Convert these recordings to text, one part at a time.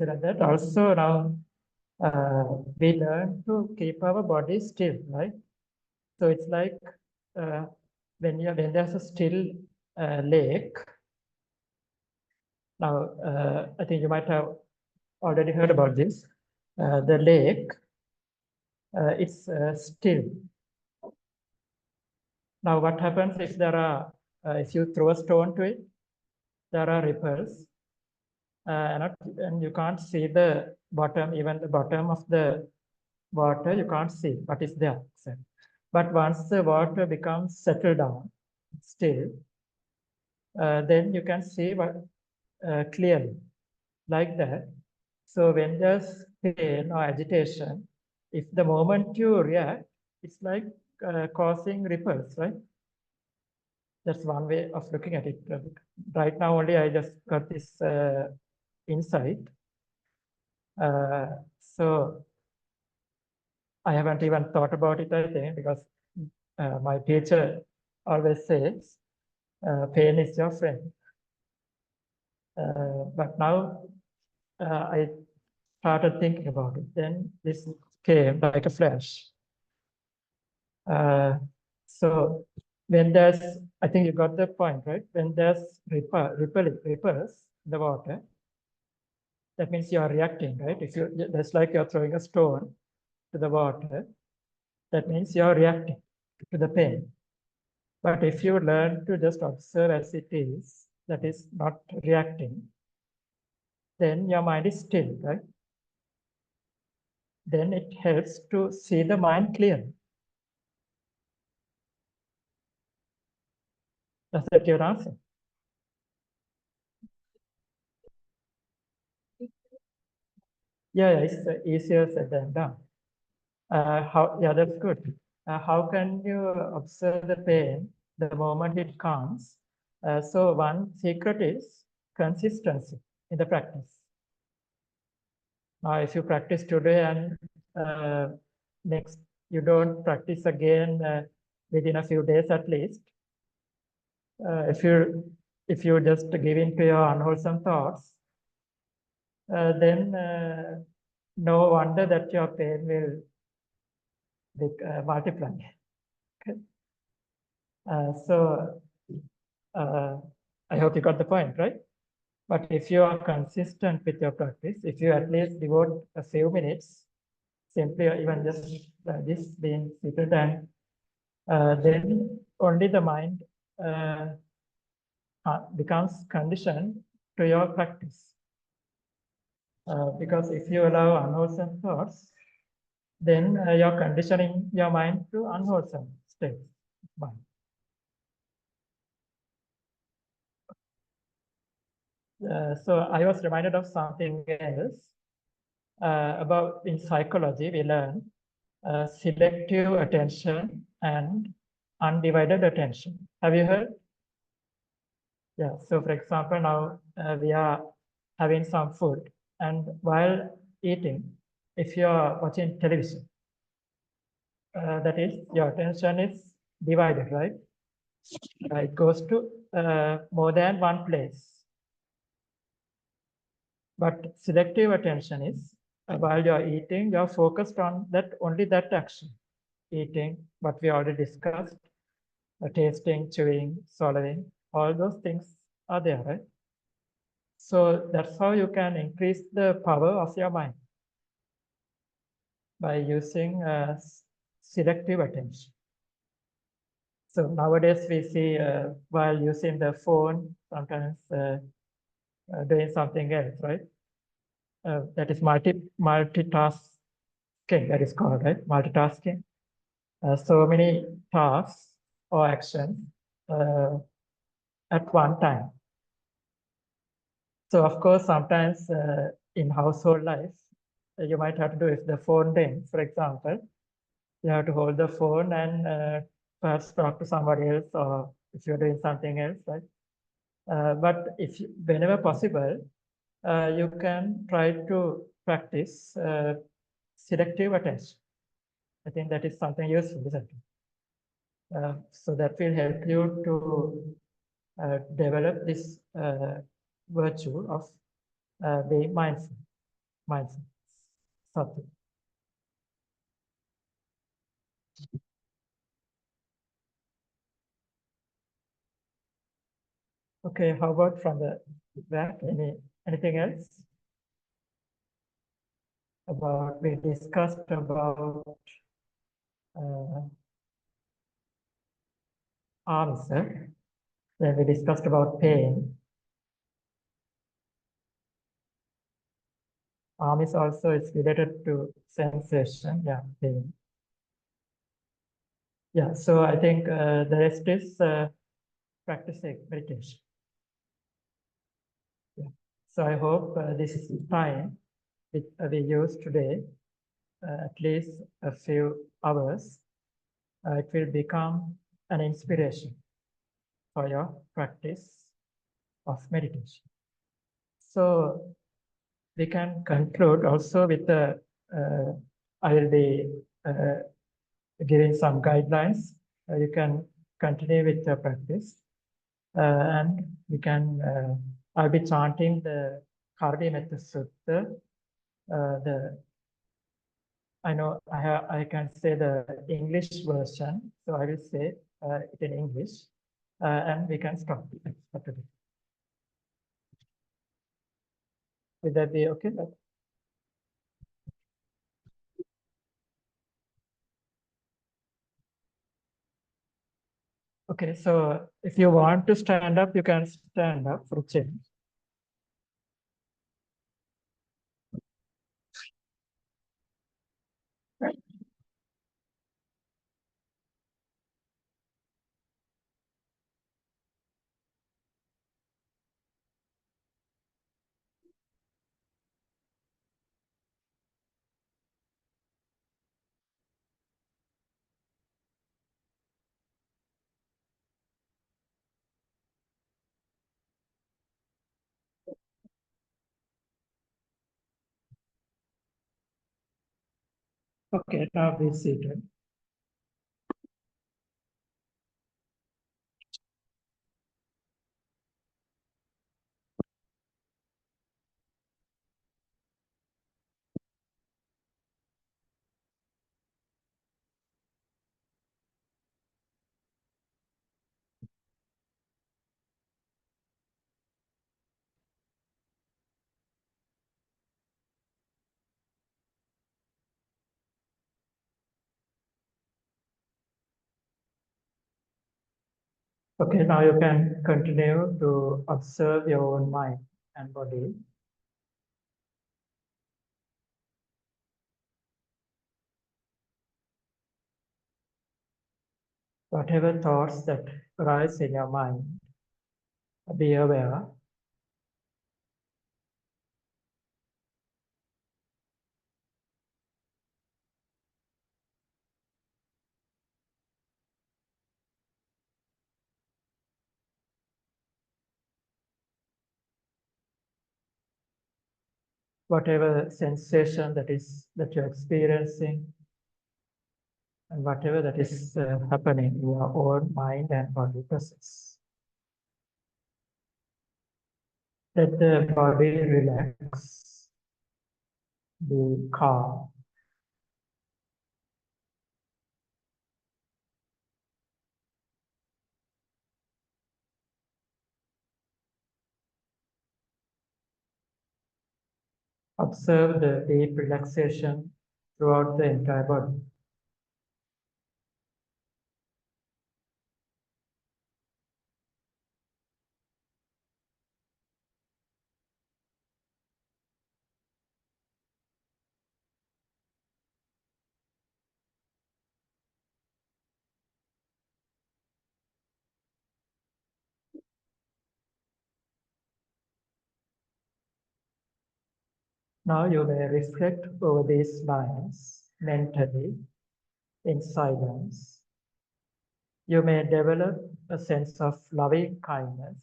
consider that. Also now we learn to keep our body still, right? So it's like when there's a still lake. Now I think you might have already heard about this. The lake, it's still. Now what happens if there are, if you throw a stone to it, there are ripples, and you can't see the bottom, even the bottom of the water, you can't see what is there. But once the water becomes settled down, still, then you can see what clearly, like that. So when there's pain or agitation, if the moment you react, it's like causing ripples, right? That's one way of looking at it. Right now only I just got this insight. So I haven't even thought about it, I think, because my teacher always says, pain is your friend. But now I started thinking about it. Then this came like a flash. So when there's, I think you got the point, right? When there's ripples in the water, that means you are reacting, right? If you, that's like you're throwing a stone to the water, that means you're reacting to the pain. But if you learn to just observe as it is, that is not reacting, then your mind is still, right? Then it helps to see the mind clearly. Does that your answer? Yeah, it's easier said than done. Yeah, that's good. How can you observe the pain the moment it comes? So one secret is consistency in the practice. Now, if you practice today and next you don't practice again within a few days at least, if you just give in to your unwholesome thoughts, then no wonder that your pain will multiply. So I hope you got the point, right? But if you are consistent with your practice, if you at least devote a few minutes, simply or even just this being seated, and then only the mind becomes conditioned to your practice. Because if you allow unwholesome thoughts, then you're conditioning your mind to unwholesome states of mind. So I was reminded of something else about in psychology. We learn selective attention and undivided attention. Have you heard? Yeah. So for example, now we are having some food, and while eating, if you are watching television, that is, your attention is divided, right? It goes to more than one place. But selective attention is while you're eating, you're focused on that only that action. Eating, what we already discussed, tasting, chewing, swallowing, all those things are there, right? So that's how you can increase the power of your mind, by using selective attention. So nowadays we see while using the phone, sometimes doing something else, right? That is multitasking, that is called, right? Multitasking. So many tasks or actions at one time. So of course, sometimes in household life, you might have to do, if the phone rings, for example, you have to hold the phone and perhaps talk to somebody else, or if you're doing something else, right? But whenever possible, you can try to practice selective attention. I think that is something useful, isn't it? So that will help you to develop this virtue of being mindful. mindset. Sati. Okay, how about from the back? Anything else? We discussed about arms, then we discussed about pain. Arm is also it's related to sensation, yeah, pain. Yeah, so I think the rest is practicing meditation. Yeah. So I hope this is time which we use today, at least a few hours. It will become an inspiration for your practice of meditation. So we can conclude also with the, I will be giving some guidelines. You can continue with the practice. And we can, I'll be chanting the VisuddhiCitta. I know I can say the English version, so I will say it in English, and we can stop for today. Will that be okay? Okay, so if you want to stand up, you can stand up for change. Okay, now be seated. Okay, now you can continue to observe your own mind and body. Whatever thoughts that arise in your mind, be aware. Whatever sensation that you're experiencing, and whatever that is happening in your own mind and body process. Let the body relax, be calm. Observe the deep relaxation throughout the entire body. Now you may reflect over these lines mentally in silence. You may develop a sense of loving kindness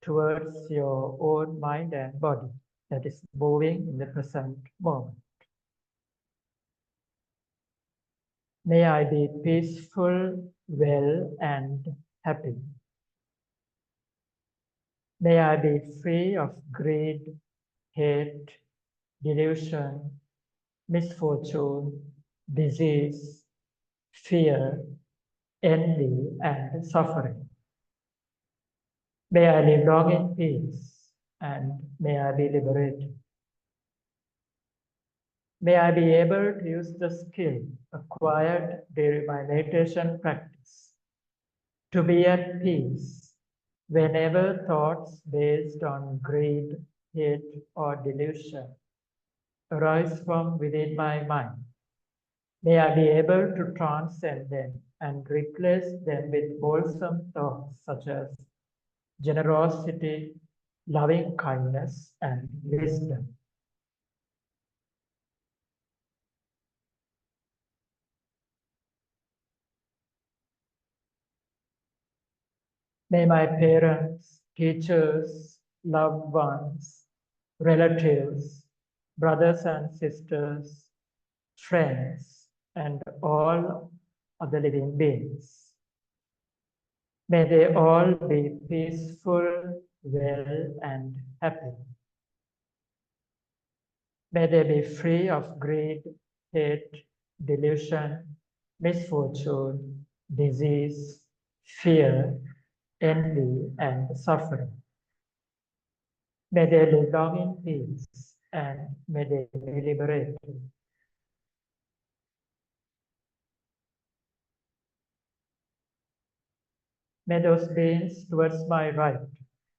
towards your own mind and body that is moving in the present moment. May I be peaceful, well, and happy. May I be free of greed, hate, delusion, misfortune, disease, fear, envy, and suffering. May I live long in peace, and may I be liberated. May I be able to use the skill acquired during my meditation practice to be at peace whenever thoughts based on greed, hate, or delusion arise from within my mind. May I be able to transcend them and replace them with wholesome thoughts such as generosity, loving kindness, and wisdom. May my parents, teachers, loved ones, relatives, brothers and sisters, friends, and all other living beings, may they all be peaceful, well, and happy. May they be free of greed, hate, delusion, misfortune, disease, fear, envy, and suffering. May they live long in peace, and may they be liberated. May those beings towards my right,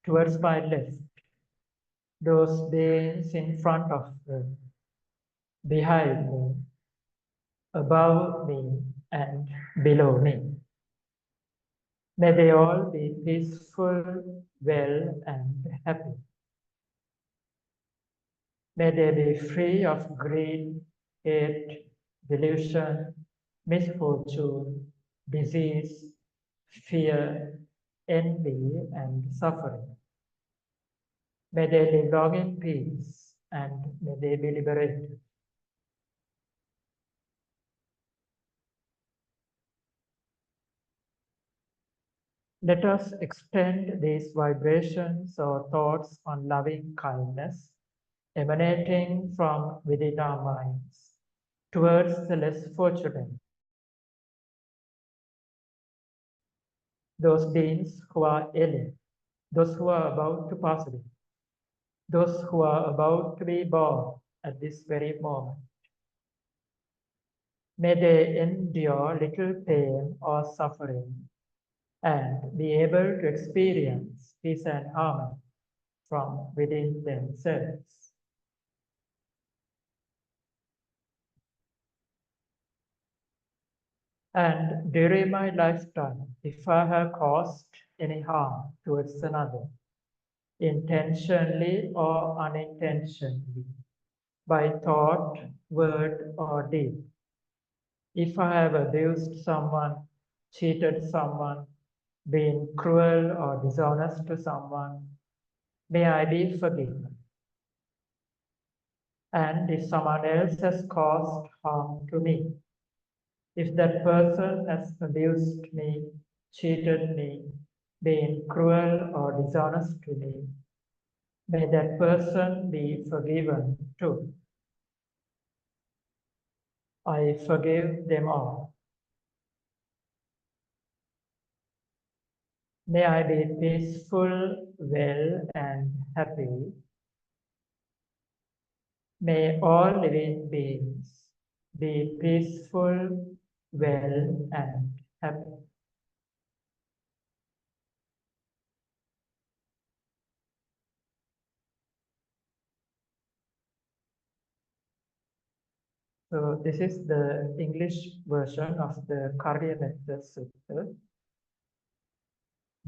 towards my left, those beings in front of me, behind me, above me, and below me. May they all be peaceful, well, and happy. May they be free of greed, hate, delusion, misfortune, disease, fear, envy, and suffering. May they live long in peace, and may they be liberated. Let us extend these vibrations or thoughts on loving kindness emanating from within our minds towards the less fortunate, those beings who are ailing, those who are about to pass away, those who are about to be born at this very moment. May they endure little pain or suffering and be able to experience peace and harmony from within themselves. And during my lifetime, if I have caused any harm towards another, intentionally or unintentionally, by thought, word, or deed, if I have abused someone, cheated someone, been cruel or dishonest to someone, may I be forgiven. And if someone else has caused harm to me, if that person has abused me, cheated me, been cruel or dishonest to me, may that person be forgiven too. I forgive them all. May I be peaceful, well, and happy. May all living beings be peaceful, well, and happy. So this is the English version of the Karyanetta Sutta.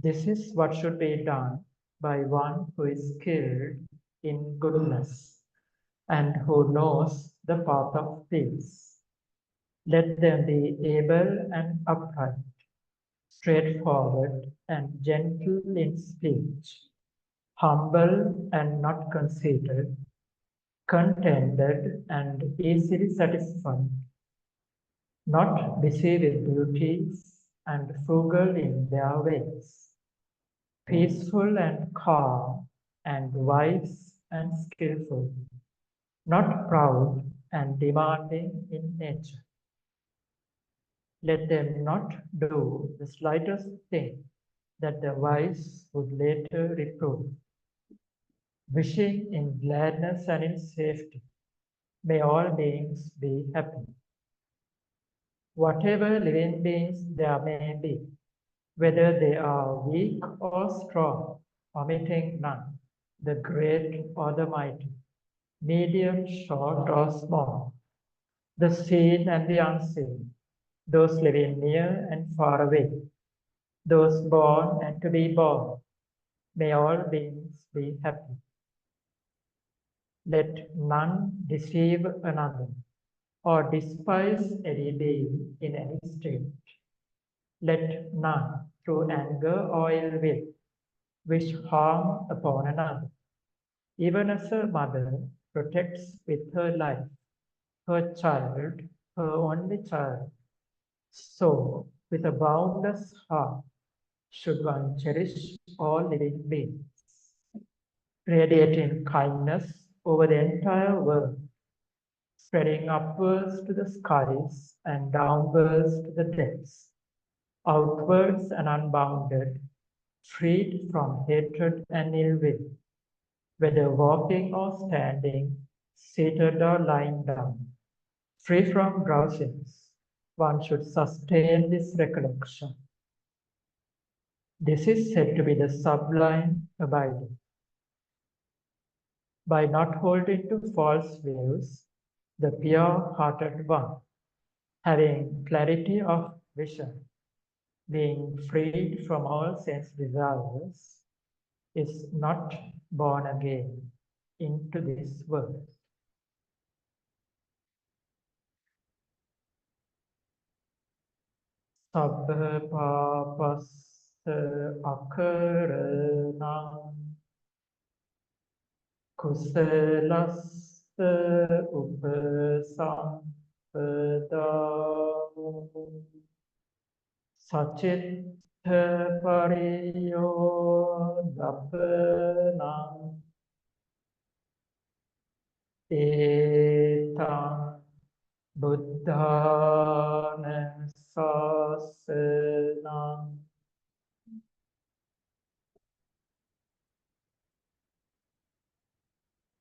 This is what should be done by one who is skilled in goodness and who knows the path of peace. Let them be able and upright, straightforward and gentle in speech, humble and not conceited, contented and easily satisfied, not busy with duties and frugal in their ways, peaceful and calm and wise and skillful, not proud and demanding in nature. Let them not do the slightest thing that the wise would later reprove. Wishing in gladness and in safety, may all beings be happy. Whatever living beings there may be, whether they are weak or strong, omitting none, the great or the mighty, medium, short or small, the seen and the unseen, those living near and far away, those born and to be born, may all beings be happy. Let none deceive another or despise any being in any state. Let none, through anger or ill will, wish harm upon another. Even as a mother protects with her life her child, her only child, so with a boundless heart should one cherish all living beings, radiating kindness over the entire world, spreading upwards to the skies and downwards to the depths, outwards and unbounded, freed from hatred and ill will, whether walking or standing, seated or lying down, free from drowsiness. One should sustain this recollection. This is said to be the sublime abiding. By not holding to false views, the pure-hearted one, having clarity of vision, being freed from all sense desires, is not born again into this world. Sabbha papassa akarana kusalassa upasampada sacitta pariyo dappana etam buddhana sasanam.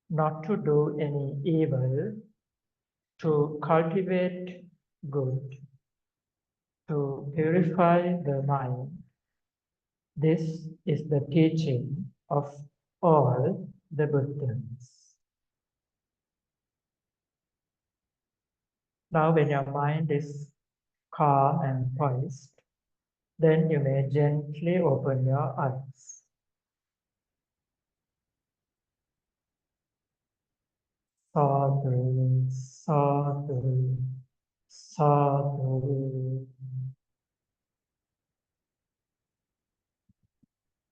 Not to do any evil, to cultivate good, to purify the mind. This is the teaching of all the Buddhas. Now when your mind is calm and poised, then you may gently open your eyes. Sadhu, sadhu, sadhu.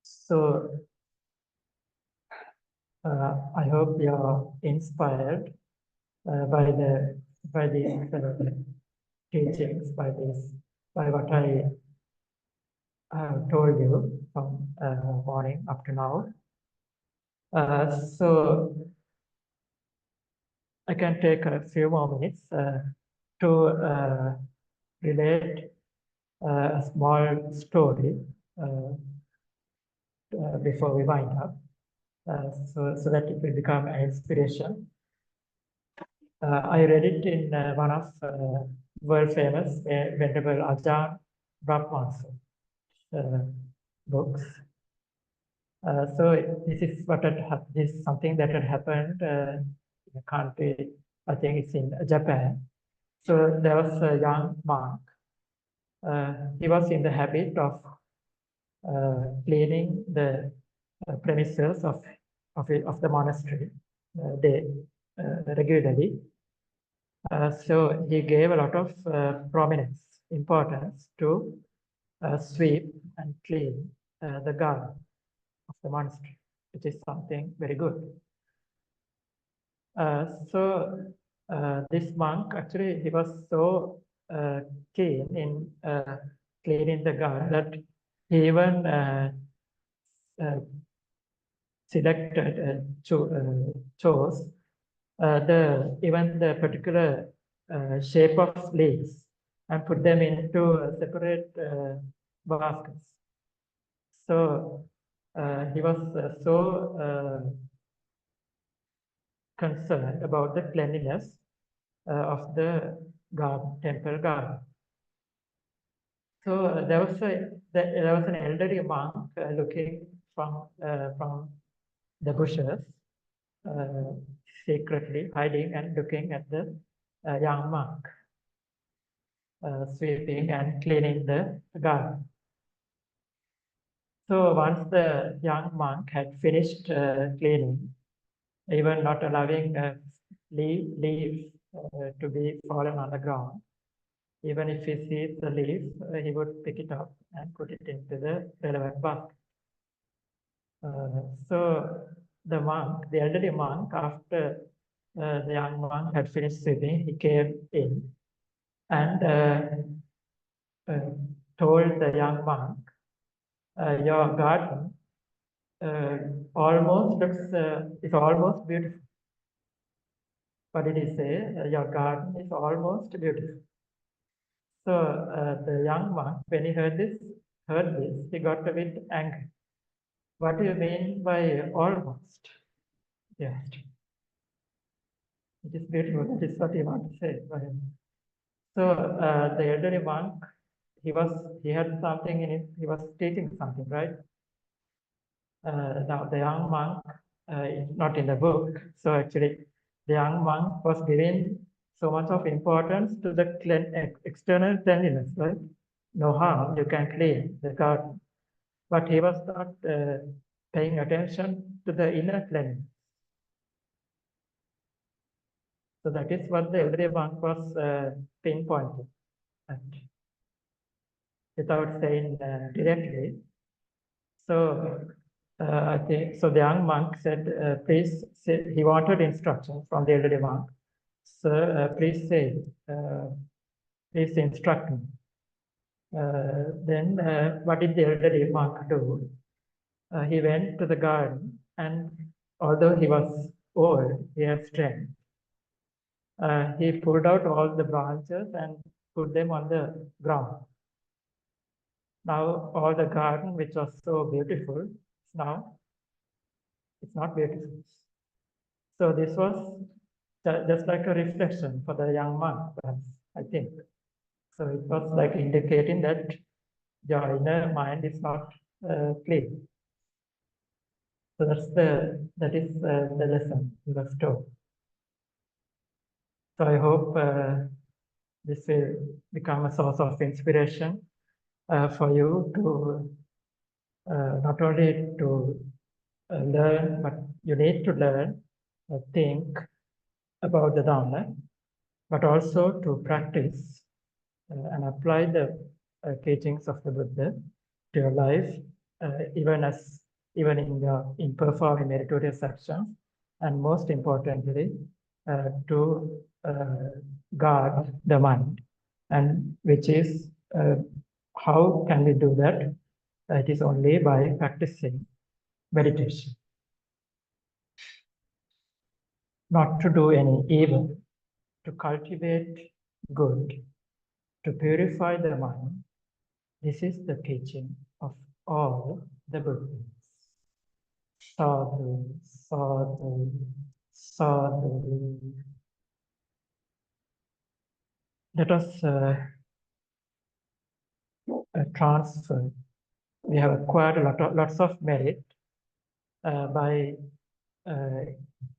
So, I hope you are inspired by these teachings, by what I have told you from morning up to now. So I can take a few more minutes to relate a small story before we wind up, so that it will become an inspiration. I read it in one of world famous Venerable Ajahn Brahman's books. So this is this is something that had happened in a country, I think it's in Japan. So there was a young monk. He was in the habit of cleaning the premises of the monastery regularly. So he gave a lot of importance to sweep and clean the garden of the monastery, which is something very good. So this monk, actually, he was so keen in cleaning the garden that he even selected, chose even the particular shape of leaves and put them into separate baskets. So he was so concerned about the cleanliness of the garden, temple garden. So there was an elderly monk looking from the bushes, secretly hiding and looking at the young monk sweeping and cleaning the garden. So once the young monk had finished cleaning, even not allowing leaves to be fallen on the ground, even if he sees the leaf, he would pick it up and put it into the relevant basket. So the monk, the elderly monk, after the young monk had finished sweeping, he came in and told the young monk, your garden almost looks, is almost beautiful. What did he say? Your garden is almost beautiful. So the young monk, when he heard this, he got a bit angry. What do you mean by almost? Yes. It is beautiful. That is what he wants to say. So the elderly monk, he had something in it. He was teaching something, right? Now the young monk is not in the book. So actually, the young monk was giving so much of importance to the external cleanliness, right? No harm, you can clean the garden. But he was not paying attention to the inner cleanliness. So that is what the elderly monk was pinpointing at, without saying directly. So I think so. The young monk said, "Please say." He wanted instruction from the elderly monk. Sir, please say, please instruct me. Then what did the elderly monk do? He went to the garden, and although he was old, he had strength. He pulled out all the branches and put them on the ground. Now all the garden, which was so beautiful, now it's not beautiful. So this was just like a reflection for the young monk, perhaps, I think. So it was like indicating that your inner mind is not clean. So that is the lesson he was told. So I hope this will become a source of inspiration for you to not only to learn, but you need to learn, think about the Dhamma, but also to practice and apply the teachings of the Buddha to your life, even in performing meritorious actions, and most importantly, to guard the mind, and which is how can we do that? It is only by practicing meditation. Not to do any evil, to cultivate good, to purify the mind. This is the teaching of all the Buddhas. Sadhu, sadhu, sadhu. Let us transfer. We have acquired lots of merit by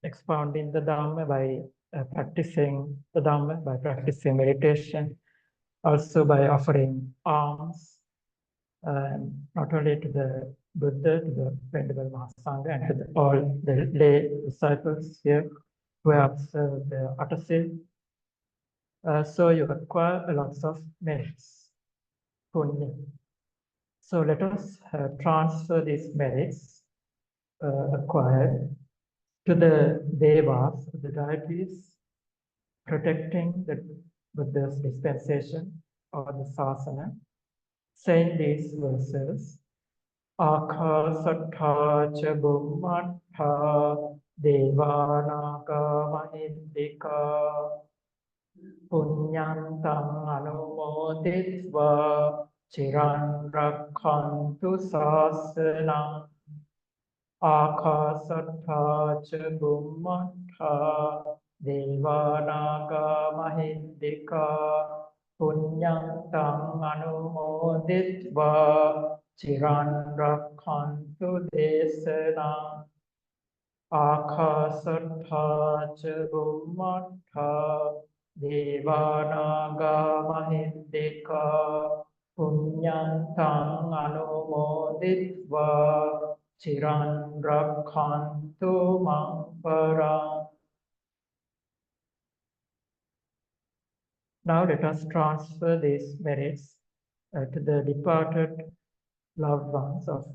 expounding the Dhamma, by practicing the Dhamma, by practicing meditation, also by offering alms, not only to the Buddha, to the Venerable Mahasangha, and to all the lay disciples here who have observed the Atasil. So you acquire lots of merits, punya. So let us transfer these merits acquired to the devas, the deities, protecting the Buddha's dispensation or the sasana, saying these verses. Akasattha cha bhummattha Devanaga Mahindika Punyantang Anumoditva Chiran Rakhantu Sasanam Akasattha ca Bhummattha Devanaga Mahindika Punyantang Anumoditva Chiran Rakhantu Desanam Akasattha ca Bhummattha Devanaga Mahindika Punyantang Anumoditva Chiran Rakhantu Mang Param. Now let us transfer these merits to the departed loved ones of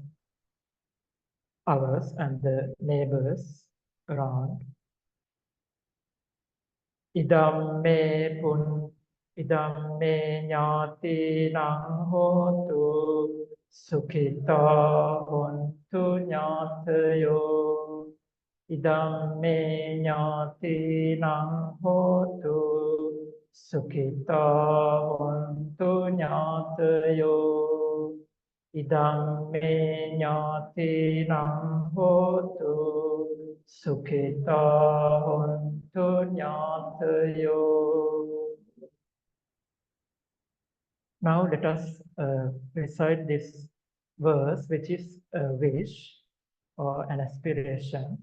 ours and the neighbors around. Idam me ñāti nang hotu sukhita hontu ñātayo. Idam me ñāti nang hotu sukhita hontu ñātayo. Idam me ñāti nang hotu sukhita hontu ñātayo. Now let us recite this verse, which is a wish or an aspiration.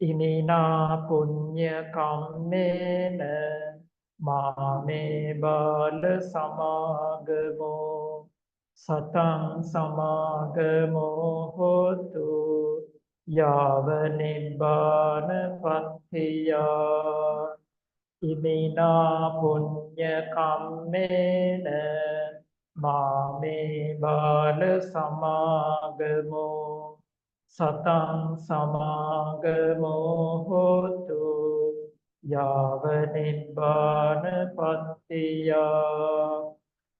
Imina punya kammena mame bala samagamo satang samagamo hotu yava nibbana pattiya. Imina punya kammena mame bala samagamo Satang samagamo hotu yava nibbana pattiya.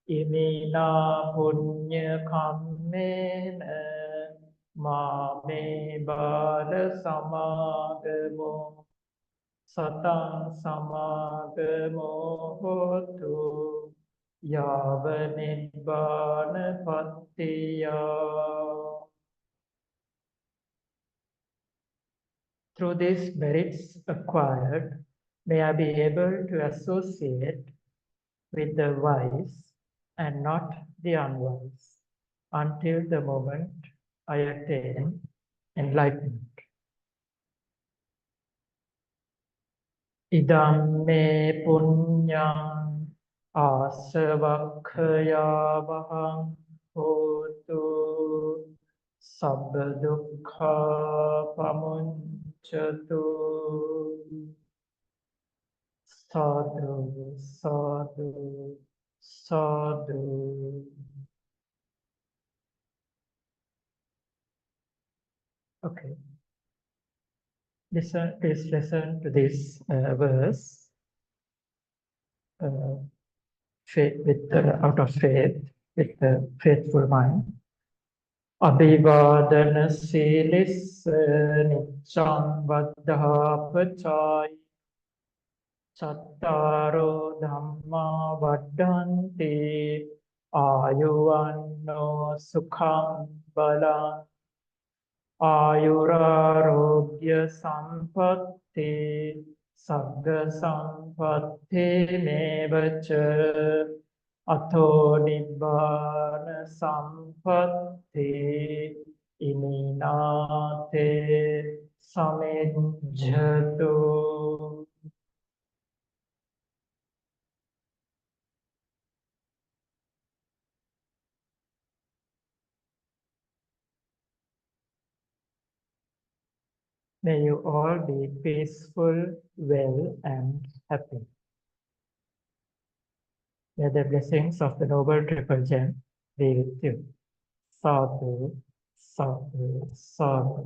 Imina punya kammena mame bala samagamo Satang samagamo hotu yava nibbana pattiya. Through these merits acquired, may I be able to associate with the wise and not the unwise until the moment I attain enlightenment. Idam me punyam asavakkaya vaham hotu sabba dukkha pamuncatu. Sadhu, sadhu, sadhu. Okay. Please listen to this verse out of faith, with a faithful mind. Abhivadana silis niccang vaddhapacai Sattaro dhamma vaddhanti ayuvanno sukham balam ayurarogya sampatti sagga sampatti mevacha ato nibbana sampatti iminate samejjhatu. May you all be peaceful, well, and happy. May the blessings of the Noble Triple Gem be with you. Sadhu, sadhu, sadhu.